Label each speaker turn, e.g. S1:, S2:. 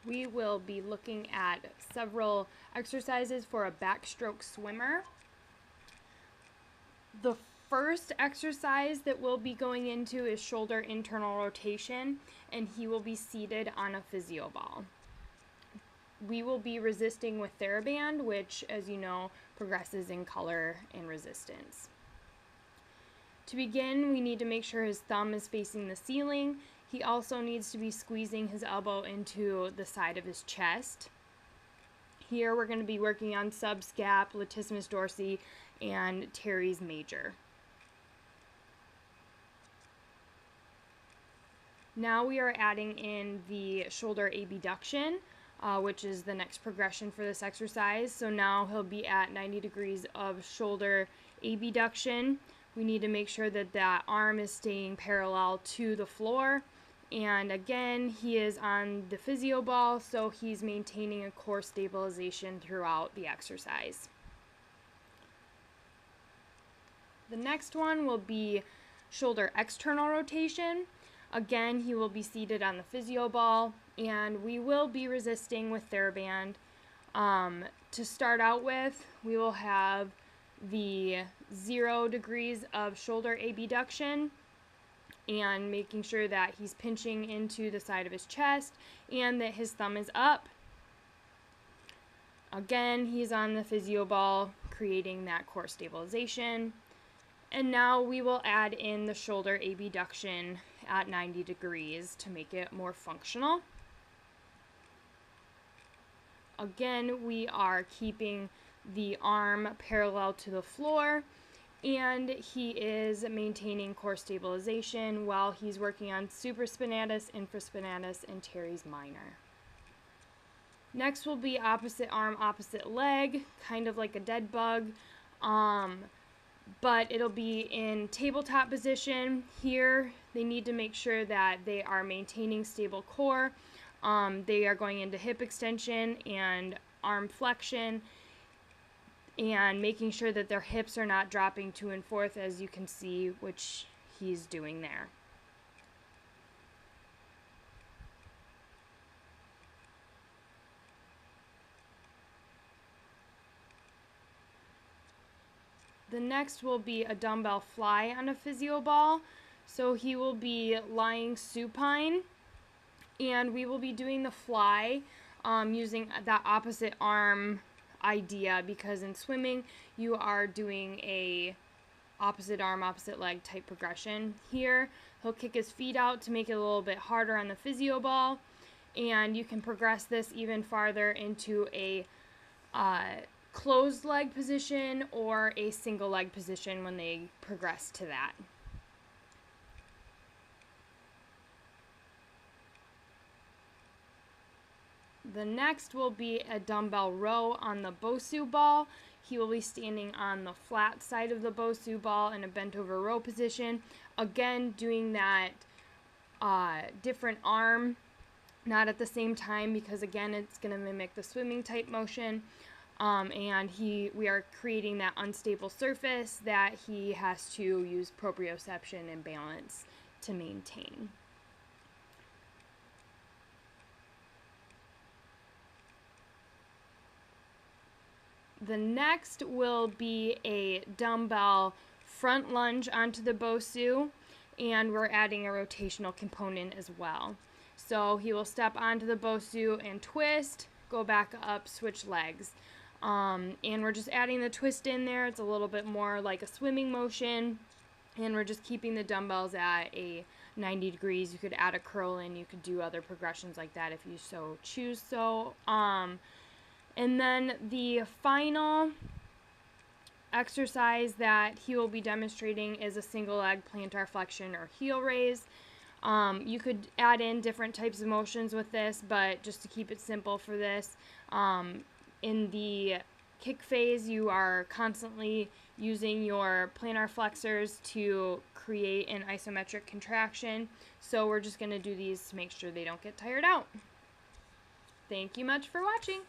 S1: we will be looking at several exercises for a backstroke swimmer. The first exercise that we'll be going into is shoulder internal rotation, and he will be seated on a physio ball. We will be resisting with TheraBand, which, as you know, progresses in color and resistance. To begin, we need to make sure his thumb is facing the ceiling. He also needs to be squeezing his elbow into the side of his chest. Here we're going to be working on subscap, latissimus dorsi, and teres major. Now we are adding in the shoulder abduction, which is the next progression for this exercise. So now he'll be at 90 degrees of shoulder abduction. We need to make sure that that arm is staying parallel to the floor. And again, he is on the physio ball, so he's maintaining a core stabilization throughout the exercise. The next one will be shoulder external rotation. Again, he will be seated on the physio ball, and we will be resisting with TheraBand. To start out with, we will have the 0 degrees of shoulder abduction, and making sure that he's pinching into the side of his chest and that his thumb is up. Again, he's on the physio ball, creating that core stabilization. And now we will add in the shoulder abduction at 90 degrees to make it more functional. Again, we are keeping the arm parallel to the floor, and he is maintaining core stabilization while he's working on supraspinatus, infraspinatus, and teres minor. Next will be opposite arm, opposite leg, kind of like a dead bug, but it'll be in tabletop position. Here, they need to make sure that they are maintaining stable core. They are going into hip extension and arm flexion, and making sure that their hips are not dropping to and forth, as you can see, which he's doing there. The next will be a dumbbell fly on a physio ball. So he will be lying supine, and we will be doing the fly using that opposite arm idea, because in swimming you are doing a opposite arm, opposite leg type progression. Here he'll kick his feet out to make it a little bit harder on the physio ball, and you can progress this even farther into a closed leg position or a single leg position when they progress to that. The next will be a dumbbell row on the Bosu ball. He will be standing on the flat side of the Bosu ball in a bent over row position. Again, doing that different arm, not at the same time, because again, it's going to mimic the swimming type motion. And we are creating that unstable surface that he has to use proprioception and balance to maintain. The next will be a dumbbell front lunge onto the Bosu, and we're adding a rotational component as well. So he will step onto the Bosu and twist, go back up, switch legs. And we're just adding the twist in there. It's a little bit more like a swimming motion, and we're just keeping the dumbbells at a 90 degrees. You could add a curl in, you could do other progressions like that if you so choose so. And then the final exercise that he will be demonstrating is a single leg plantar flexion or heel raise. You could add in different types of motions with this, but just to keep it simple for this, in the kick phase, you are constantly using your plantar flexors to create an isometric contraction. So we're just going to do these to make sure they don't get tired out. Thank you much for watching.